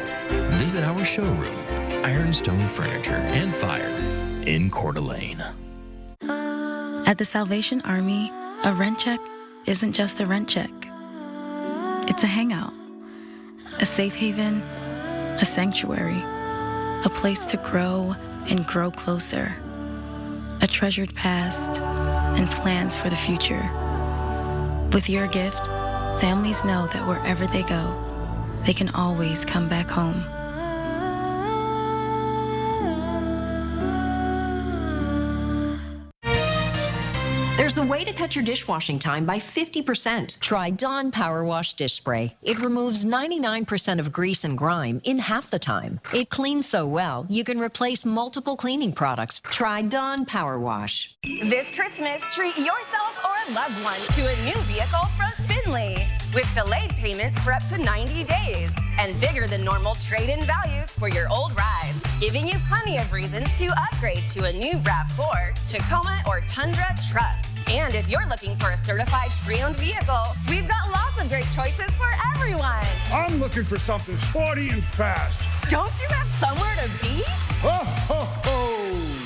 Visit our showroom, Ironstone Furniture and Fire in Coeur d'Alene. At the Salvation Army, a rent check isn't just a rent check. It's a hangout, a safe haven, a sanctuary, a place to grow and grow closer, a treasured past and plans for the future. With your gift, families know that wherever they go, they can always come back home. There's a way to cut your dishwashing time by 50%. Try Dawn Power Wash Dish Spray. It removes 99% of grease and grime in half the time. It cleans so well, you can replace multiple cleaning products. Try Dawn Power Wash. This Christmas, treat yourself or a loved one to a new vehicle from Finley. With delayed payments for up to 90 days and bigger than normal trade-in values for your old ride, giving you plenty of reasons to upgrade to a new RAV4, Tacoma, or Tundra truck. And if you're looking for a certified pre-owned vehicle, we've got lots of great choices for everyone. I'm looking for something sporty and fast. Don't you have somewhere to be? Ho, ho, ho!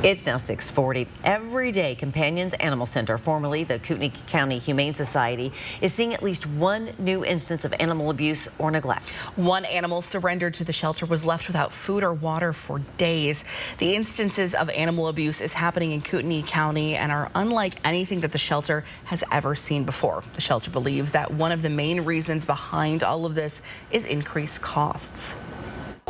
It's now 6:40. Every day, Companions Animal Center, formerly the Kootenai County Humane Society, is seeing at least one new instance of animal abuse or neglect. One animal surrendered to the shelter was left without food or water for days. The instances of animal abuse is happening in Kootenai County and are unlike anything that the shelter has ever seen before. The shelter believes that one of the main reasons behind all of this is increased costs.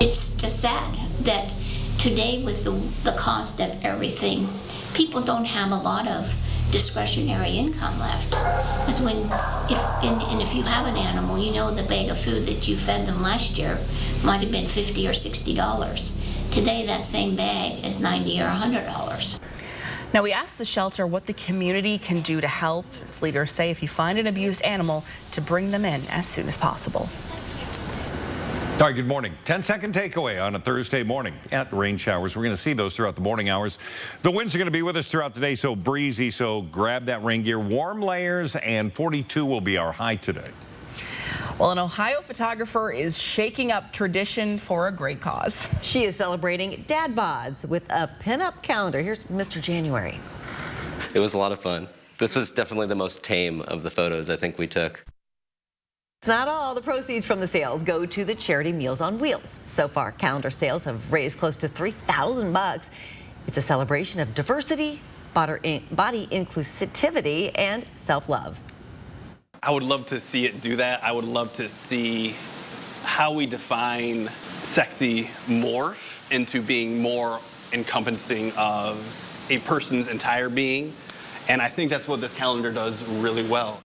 It's just sad that today, with the cost of everything, people don't have a lot of discretionary income left. Because if you have an animal, you know the bag of food that you fed them last year might have been $50 or $60. Today, that same bag is $90 or $100. Now, we asked the shelter what the community can do to help. Its leaders say if you find an abused animal, to bring them in as soon as possible. All right, good morning. 10-second takeaway on a Thursday morning. At rain showers, we're going to see those throughout the morning hours. The winds are going to be with us throughout the day, so breezy, so grab that rain gear. Warm layers, and 42 will be our high today. Well, an Ohio photographer is shaking up tradition for a great cause. She is celebrating dad bods with a pinup calendar. Here's Mr. January. It was a lot of fun. This was definitely the most tame of the photos I think we took. It's not all. The proceeds from the sales go to the charity Meals on Wheels. So far, calendar sales have raised close to $3,000. It's a celebration of diversity, body inclusivity, and self-love. I would love to see it do that. I would love to see how we define sexy morph into being more encompassing of a person's entire being. And I think that's what this calendar does really well.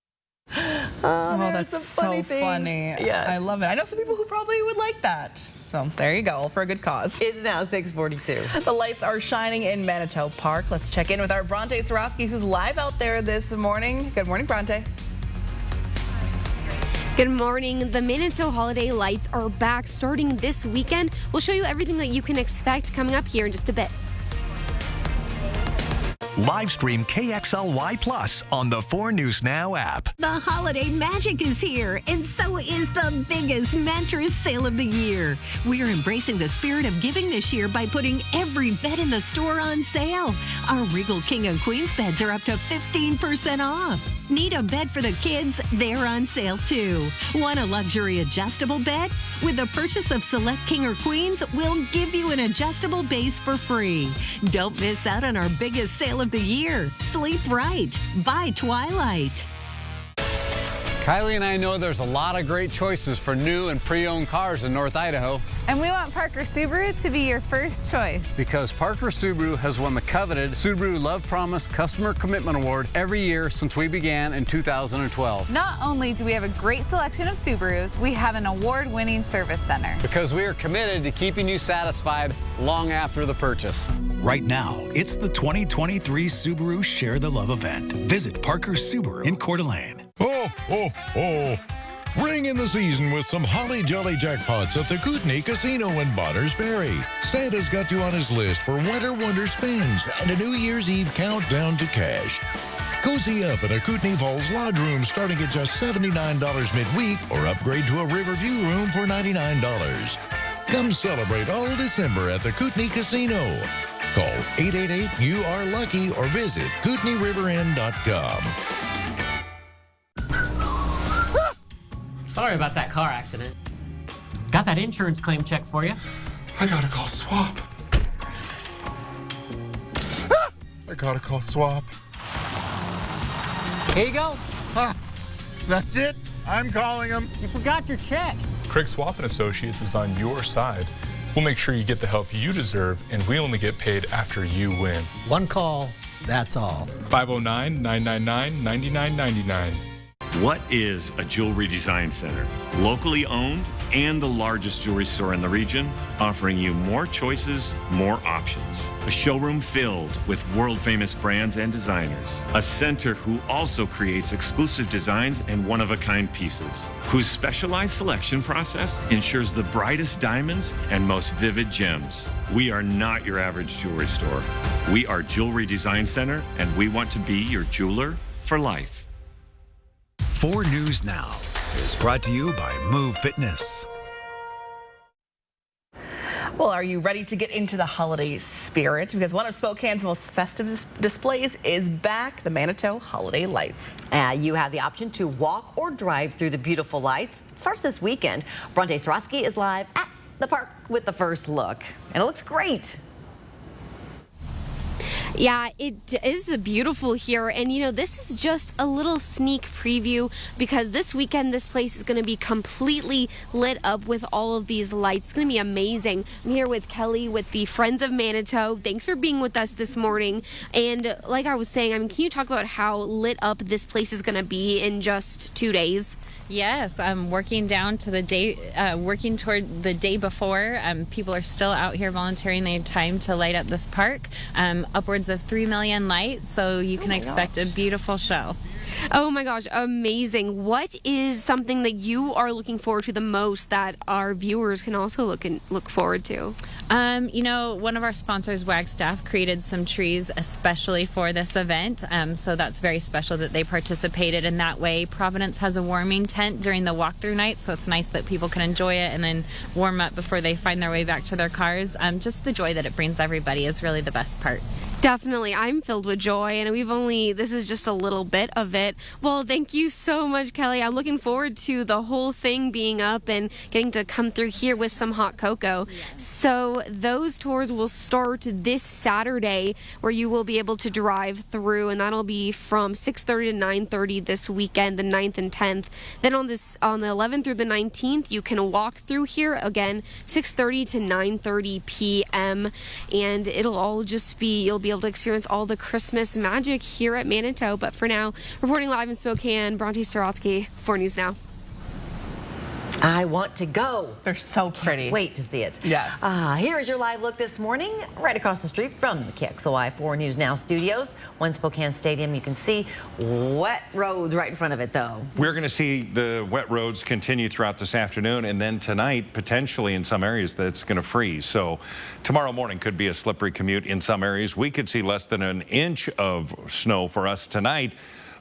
Oh, that's so funny. Yeah. I love it. I know some people who probably would like that. So there you go, all for a good cause. It's now 6:42. The lights are shining in Manitou Park. Let's check in with our Bronte Soroski, who's live out there this morning. Good morning, Bronte. Good morning. The Manitou holiday lights are back starting this weekend. We'll show you everything that you can expect coming up here in just a bit. Live stream KXLY Plus on the 4 News Now app. The holiday magic is here, and so is the biggest mattress sale of the year. We're embracing the spirit of giving this year by putting every bed in the store on sale. Our Regal King and Queens beds are up to 15% off. Need a bed for the kids? They're on sale too. Want a luxury adjustable bed? With the purchase of select King or Queens, we'll give you an adjustable base for free. Don't miss out on our biggest sale of the year. Sleep right. Buy Twilight. Kylie and I know there's a lot of great choices for new and pre-owned cars in North Idaho. And we want Parker Subaru to be your first choice. Because Parker Subaru has won the coveted Subaru Love Promise Customer Commitment Award every year since we began in 2012. Not only do we have a great selection of Subarus, we have an award-winning service center. Because we are committed to keeping you satisfied long after the purchase. Right now, it's the 2023 Subaru Share the Love event. Visit Parker Subaru in Coeur d'Alene. Oh, oh, oh. Ring in the season with some Holly Jolly jackpots at the Kootenai Casino in Bonners Ferry. Santa's got you on his list for Winter Wonder spins and a New Year's Eve countdown to cash. Cozy up in a Kootenai Falls Lodge room starting at just $79 midweek or upgrade to a Riverview room for $99. Come celebrate all December at the Kootenai Casino. Call 888-YOU-ARE-LUCKY or visit KootenaiRiverInn.com. Sorry about that car accident. Got that insurance claim check for you. I gotta call SWAP. I gotta call SWAP. Here you go. That's it? I'm calling them. You forgot your check. Craig Swap & Associates is on your side. We'll make sure you get the help you deserve, and we only get paid after you win. One call, that's all. 509-999-9999. What is a jewelry design center? Locally owned and the largest jewelry store in the region, offering you more choices, more options. A showroom filled with world-famous brands and designers. A center who also creates exclusive designs and one-of-a-kind pieces. Whose specialized selection process ensures the brightest diamonds and most vivid gems. We are not your average jewelry store. We are Jewelry Design Center, and we want to be your jeweler for life. 4 News Now is brought to you by Move Fitness. Well, are you ready to get into the holiday spirit? Because one of Spokane's most festive displays is back, the Manitou Holiday Lights. You have the option to walk or drive through the beautiful lights. It starts this weekend. Bronte Sorotsky is live at the park with the first look, and it looks great. Yeah, it is beautiful here, and you know, this is just a little sneak preview because this weekend this place is going to be completely lit up with all of these lights. It's going to be amazing. I'm here with Kelly with the Friends of Manitou. Thanks for being with us this morning. And like I was saying, I mean, can you talk about how lit up this place is going to be in just 2 days? Yes, I'm working down to the day, working toward the day before. People are still out here volunteering their time to light up this park. Upwards of 3 million lights, so you can expect a beautiful show. Oh my gosh, amazing. What is something that you are looking forward to the most that our viewers can also look forward to? You know, one of our sponsors, Wagstaff, created some trees especially for this event, so that's very special that they participated in that way. Providence has a warming tent during the walkthrough night, so it's nice that people can enjoy it and then warm up before they find their way back to their cars. Just the joy that it brings everybody is really the best part. Definitely. I'm filled with joy, and this is just a little bit of it. Well, thank you so much, Kelly. I'm looking forward to the whole thing being up and getting to come through here with some hot cocoa. Yeah. So those tours will start this Saturday, where you will be able to drive through, and that'll be from 6:30 to 9:30 this weekend, the 9th and 10th. Then on the 11th through the 19th, you can walk through here again, 6:30 to 9:30 p.m. And it'll all just you'll be able to experience all the Christmas magic here at Manitou. But for now, reporting live in Spokane, Bronte Sorotsky, 4 News Now. I want to go. They're so pretty. Can't wait to see it. Yes. Here is your live look this morning, right across the street from the KXLY 4 News Now studios. One Spokane Stadium. You can see wet roads right in front of it, though. We're going to see the wet roads continue throughout this afternoon, and then tonight, potentially in some areas, that's going to freeze. So tomorrow morning could be a slippery commute in some areas. We could see less than an inch of snow for us tonight,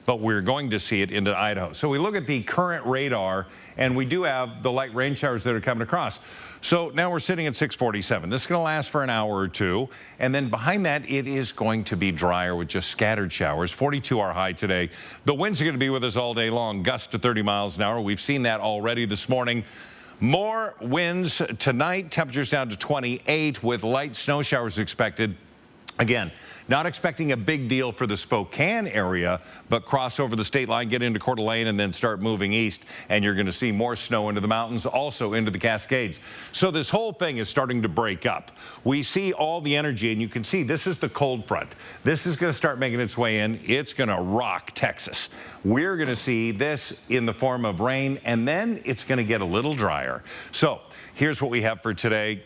but we're going to see it into Idaho. So we look at the current radar, and we do have the light rain showers that are coming across. So now we're sitting at 647. This is going to last for an hour or two. And then behind that, it is going to be drier with just scattered showers. 42 our high today. The winds are going to be with us all day long, gusts to 30 miles an hour. We've seen that already this morning. More winds tonight. Temperatures down to 28 with light snow showers expected. Again, not expecting a big deal for the Spokane area, but cross over the state line, get into Coeur d'Alene, and then start moving east, and you're going to see more snow into the mountains, also into the Cascades. So this whole thing is starting to break up. We see all the energy, and you can see this is the cold front. This is going to start making its way in. It's going to rock Texas. We're going to see this in the form of rain, and then it's going to get a little drier. So here's what we have for today.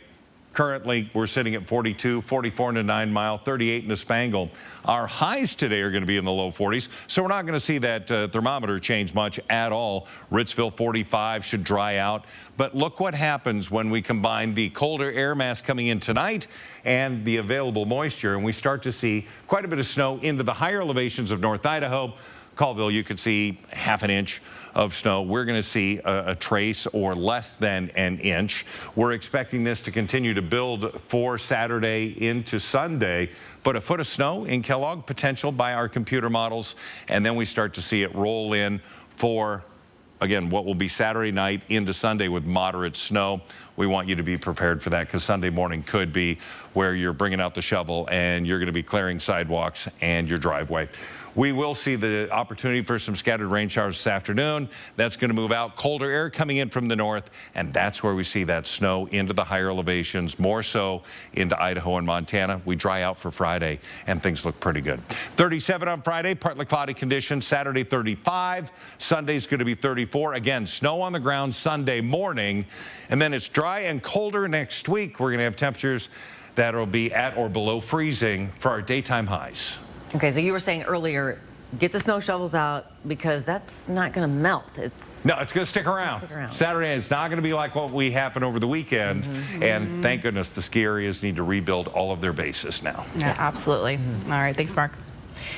Currently, we're sitting at 42, 44 in the 9 Mile, 38 in the Spangle. Our highs today are going to be in the low 40s, so we're not going to see that thermometer change much at all. Ritzville 45 should dry out. But look what happens when we combine the colder air mass coming in tonight and the available moisture, and we start to see quite a bit of snow into the higher elevations of North Idaho. Colville, you could see ½ an inch of snow. We're going to see a trace or less than an inch. We're expecting this to continue to build for Saturday into Sunday, but a foot of snow in Kellogg potential by our computer models, and then we start to see it roll in for again, what will be Saturday night into Sunday with moderate snow. We want you to be prepared for that because Sunday morning could be where you're bringing out the shovel and you're going to be clearing sidewalks and your driveway. We will see the opportunity for some scattered rain showers this afternoon. That's going to move out. Colder air coming in from the north, and that's where we see that snow into the higher elevations, more so into Idaho and Montana. We dry out for Friday, and things look pretty good. 37 on Friday, partly cloudy conditions. Saturday, 35. Sunday's going to be 34. Again, snow on the ground Sunday morning, and then it's dry and colder next week. We're going to have temperatures that will be at or below freezing for our daytime highs. Okay, so you were saying earlier, get the snow shovels out because that's not going to melt. No, it's going to stick around. Saturday, it's not going to be like what we happened over the weekend. And thank goodness the ski areas need to rebuild all of their bases now. Yeah, absolutely. All right, thanks, Mark.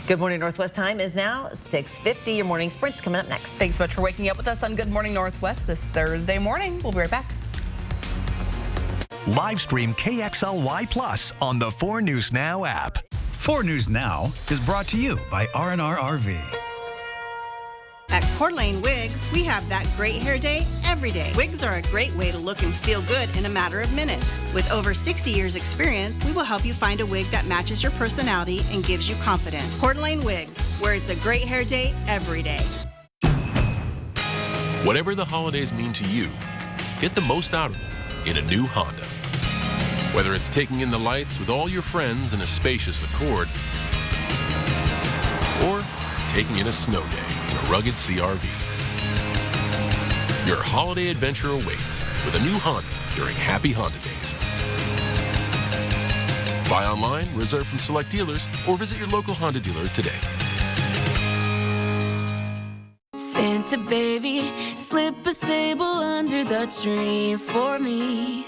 Good Morning Northwest time is now 6:50. Your morning sprint's coming up next. Thanks so much for waking up with us on Good Morning Northwest this Thursday morning. We'll be right back. Live stream KXLY Plus on the 4 News Now app. 4 News Now is brought to you by R&R RV. At Coeur d'Alene Wigs, we have that great hair day every day. Wigs are a great way to look and feel good in a matter of minutes. With over 60 years experience, we will help you find a wig that matches your personality and gives you confidence. Coeur d'Alene Wigs, where it's a great hair day every day. Whatever the holidays mean to you, get the most out of them in a new Honda. Whether it's taking in the lights with all your friends in a spacious Accord, or taking in a snow day in a rugged CR-V. Your holiday adventure awaits with a new Honda during Happy Honda Days. Buy online, reserve from select dealers, or visit your local Honda dealer today. Santa baby, slip a sable under the tree for me.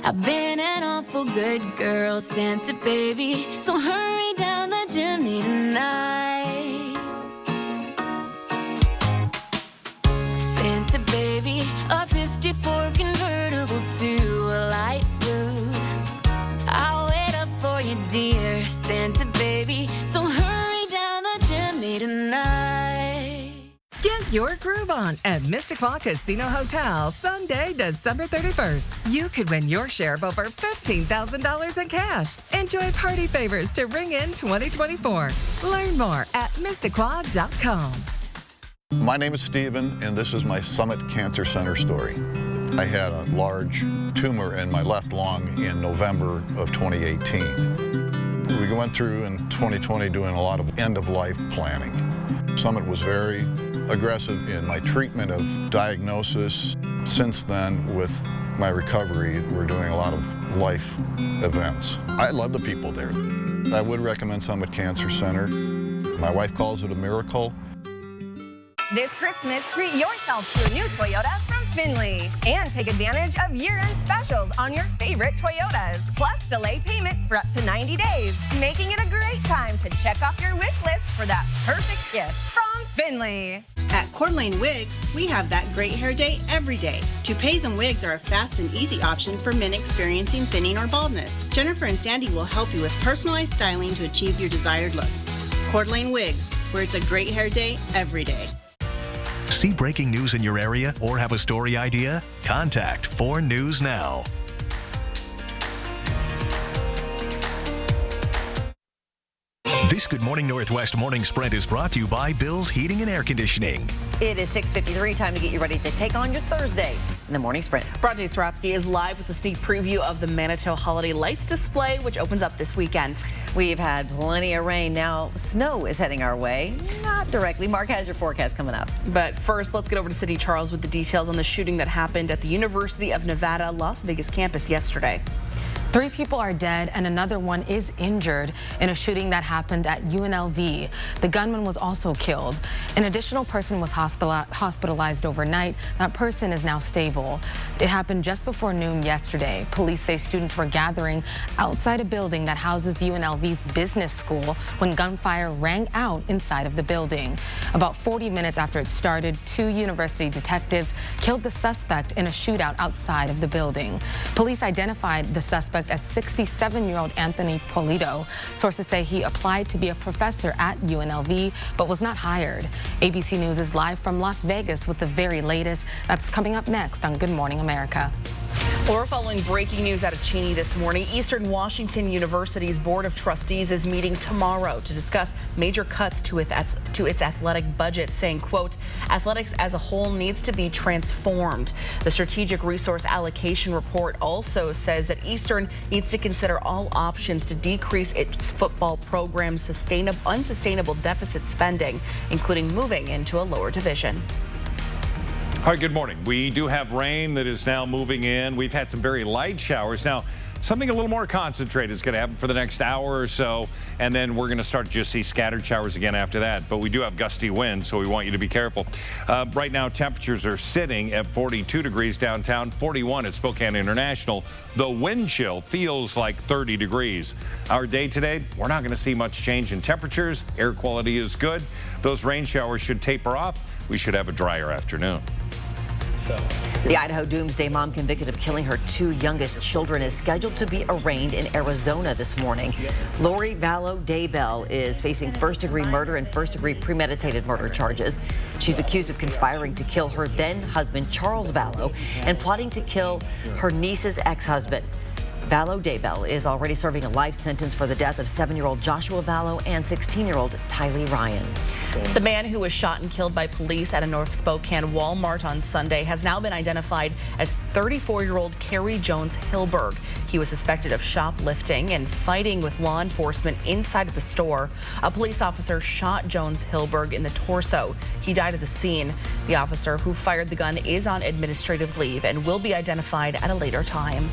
I've been an awful good girl, Santa baby, so hurry down the chimney tonight. Santa baby, a 54 convertible to a light blue. I'll wait up for you, dear Santa baby, so hurry down the chimney tonight. Get your groove on at Mystic-Quah Casino Hotel Sunday, December 31st. You could win your share of over $15,000 in cash. Enjoy party favors to ring in 2024. Learn more at mysticquah.com. My name is Stephen, and this is my Summit Cancer Center story. I had a large tumor in my left lung in November of 2018. We went through in 2020 doing a lot of end-of-life planning. Summit was very aggressive in my treatment of diagnosis. Since then, with my recovery, we're doing a lot of life events. I love the people there. I would recommend Summit Cancer Center. My wife calls it a miracle. This Christmas, treat yourself to a new Toyota from Finley and take advantage of year-end specials on your favorite Toyotas. Plus, delay payments for up to 90 days, making it a great time to check off your wish list for that perfect gift from Finley. At Coeur d'Alene Wigs, we have that great hair day every day. Toupees and wigs are a fast and easy option for men experiencing thinning or baldness. Jennifer and Sandy will help you with personalized styling to achieve your desired look. Coeur d'Alene Wigs, where it's a great hair day every day. See breaking news in your area or have a story idea? Contact 4 News Now. This Good Morning Northwest morning sprint is brought to you by Bill's Heating and Air Conditioning. It is 6:53, time to get you ready to take on your Thursday in the morning sprint. Brajay Saratsky is live with a sneak preview of the Manitou Holiday Lights display, which opens up this weekend. We've had plenty of rain. Now, snow is heading our way. Not directly. Mark has your forecast coming up. But first, let's get over to City Charles with the details on the shooting that happened at the University of Nevada, Las Vegas campus yesterday. 3 people are dead and another one is injured in a shooting that happened at UNLV. The gunman was also killed. An additional person was hospitalized overnight. That person is now stable. It happened just before noon yesterday. Police say students were gathering outside a building that houses UNLV's business school when gunfire rang out inside of the building. About 40 minutes after it started, 2 university detectives killed the suspect in a shootout outside of the building. Police identified the suspect as 67-year-old Anthony Polito. Sources say he applied to be a professor at UNLV but was not hired. ABC News is live from Las Vegas with the very latest. That's coming up next on Good Morning America. We're following breaking news out of Cheney this morning. Eastern Washington University's Board of Trustees is meeting tomorrow to discuss major cuts to its athletic budget, saying, quote, athletics as a whole needs to be transformed. The Strategic Resource Allocation Report also says that Eastern needs to consider all options to decrease its football program's unsustainable deficit spending, including moving into a lower division. All right, good morning. We do have rain that is now moving in. We've had some very light showers. Now, something a little more concentrated is going to happen for the next hour or so, and then we're going to start to just see scattered showers again after that. But we do have gusty winds, so we want you to be careful. Right now, temperatures are sitting at 42 degrees downtown, 41 at Spokane International. The wind chill feels like 30 degrees. Our day today, we're not going to see much change in temperatures. Air quality is good. Those rain showers should taper off. We should have a drier afternoon. The Idaho Doomsday Mom convicted of killing her 2 youngest children is scheduled to be arraigned in Arizona this morning. Lori Vallow Daybell is facing first-degree murder and first-degree premeditated murder charges. She's accused of conspiring to kill her then-husband, Charles Vallow, and plotting to kill her niece's ex-husband. Vallow Daybell is already serving a life sentence for the death of 7-year-old Joshua Vallow and 16-year-old Tylee Ryan. The man who was shot and killed by police at a North Spokane Walmart on Sunday has now been identified as 34-year-old Kerry Jones Hilberg. He was suspected of shoplifting and fighting with law enforcement inside of the store. A police officer shot Jones Hilberg in the torso. He died at the scene. The officer who fired the gun is on administrative leave and will be identified at a later time.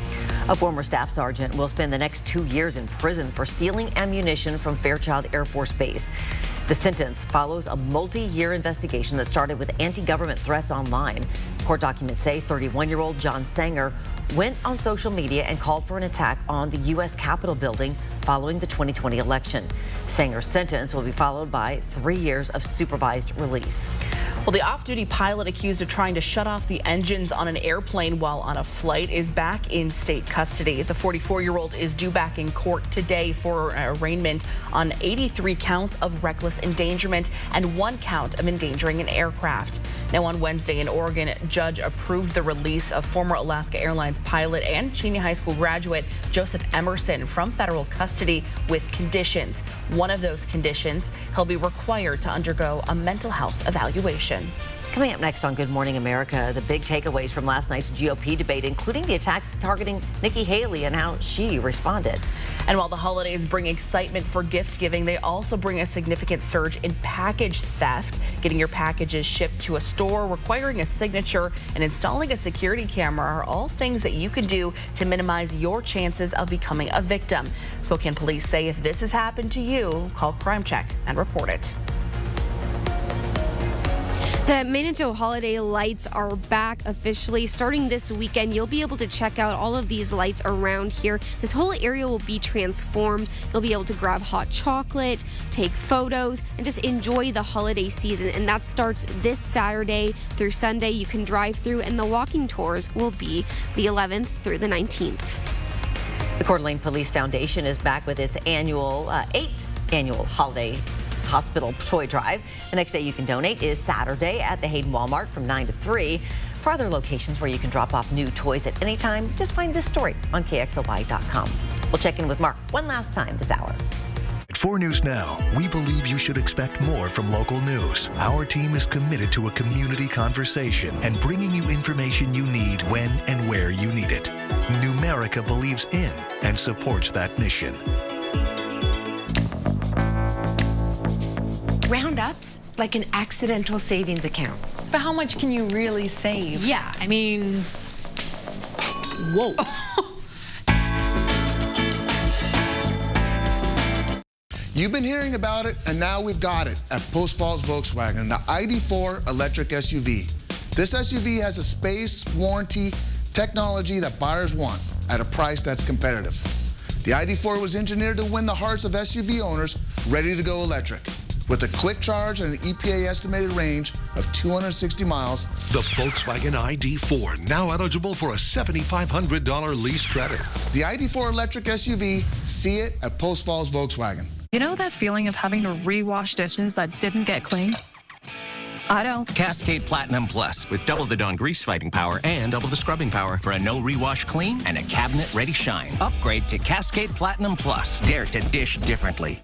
A former staff sergeant will spend the next 2 years in prison for stealing ammunition from Fairchild Air Force Base. The sentence follows a multi-year investigation that started with anti-government threats online. Court documents say 31-year-old John Sanger went on social media and called for an attack on the U.S. Capitol building following the 2020 election. Sanger's sentence will be followed by 3 years of supervised release. Well, the off-duty pilot accused of trying to shut off the engines on an airplane while on a flight is back in state custody. The 44-year-old is due back in court today for arraignment on 83 counts of reckless endangerment and 1 count of endangering an aircraft. Now, on Wednesday in Oregon, a judge approved the release of former Alaska Airlines pilot and Cheney High School graduate Joseph Emerson from federal custody with conditions. One of those conditions, he'll be required to undergo a mental health evaluation. Coming up next on Good Morning America, the big takeaways from last night's GOP debate, including the attacks targeting Nikki Haley and how she responded. And while the holidays bring excitement for gift giving, they also bring a significant surge in package theft. Getting your packages shipped to a store, requiring a signature, and installing a security camera are all things that you can do to minimize your chances of becoming a victim. Spokane police say if this has happened to you, call Crime Check and report it. The Manitou holiday lights are back officially. Starting this weekend, you'll be able to check out all of these lights around here. This whole area will be transformed. You'll be able to grab hot chocolate, take photos, and just enjoy the holiday season. And that starts this Saturday through Sunday. You can drive through, and the walking tours will be the 11th through the 19th. The Coeur d'Alene Police Foundation is back with its annual 8th annual holiday hospital toy drive. The next day you can donate is Saturday at the Hayden Walmart from 9 to 3. For other locations where you can drop off new toys at any time, just find this story on KXLY.com. We'll check in with Mark one last time this hour. At 4 News Now, we believe you should expect more from local news. Our team is committed to a community conversation and bringing you information you need when and where you need it. Numerica believes in and supports that mission. Roundup's like an accidental savings account. But how much can you really save? Yeah, I mean, whoa. You've been hearing about it, and now we've got it at Post Falls Volkswagen, the ID4 electric SUV. This SUV has a space, warranty, Technology that buyers want at a price that's competitive. The ID4 was engineered to win the hearts of SUV owners ready to go electric. With a quick charge and an EPA estimated range of 260 miles. The Volkswagen ID4, now eligible for a $7,500 lease credit. The ID4 electric SUV, see it at Post Falls Volkswagen. You know that feeling of having to rewash dishes that didn't get clean? I don't. Cascade Platinum Plus with double the Dawn grease fighting power and double the scrubbing power for a no rewash clean and a cabinet ready shine. Upgrade to Cascade Platinum Plus. Dare to dish differently.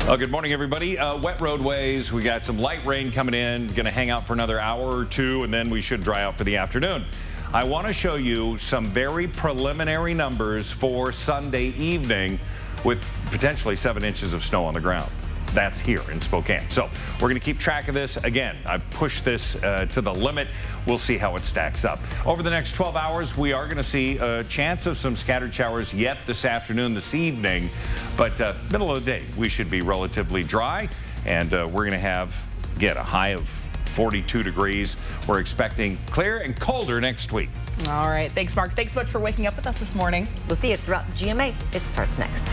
Good morning, everybody. Wet roadways. We got some light rain coming in. Going to hang out for another hour or two, and then we should dry out for the afternoon. I want to show you some very preliminary numbers for Sunday evening with potentially 7 inches of snow on the ground. That's here in Spokane. So we're going to keep track of this. Again, I've pushed this to the limit. We'll see how it stacks up. Over the next 12 hours, we are going to see a chance of some scattered showers yet this afternoon, this evening. But middle of the day, we should be relatively dry. And we're going to have, again, a high of 42 degrees. We're expecting clear and colder next week. All right. Thanks, Mark. Thanks so much for waking up with us this morning. We'll see you throughout GMA. It starts next.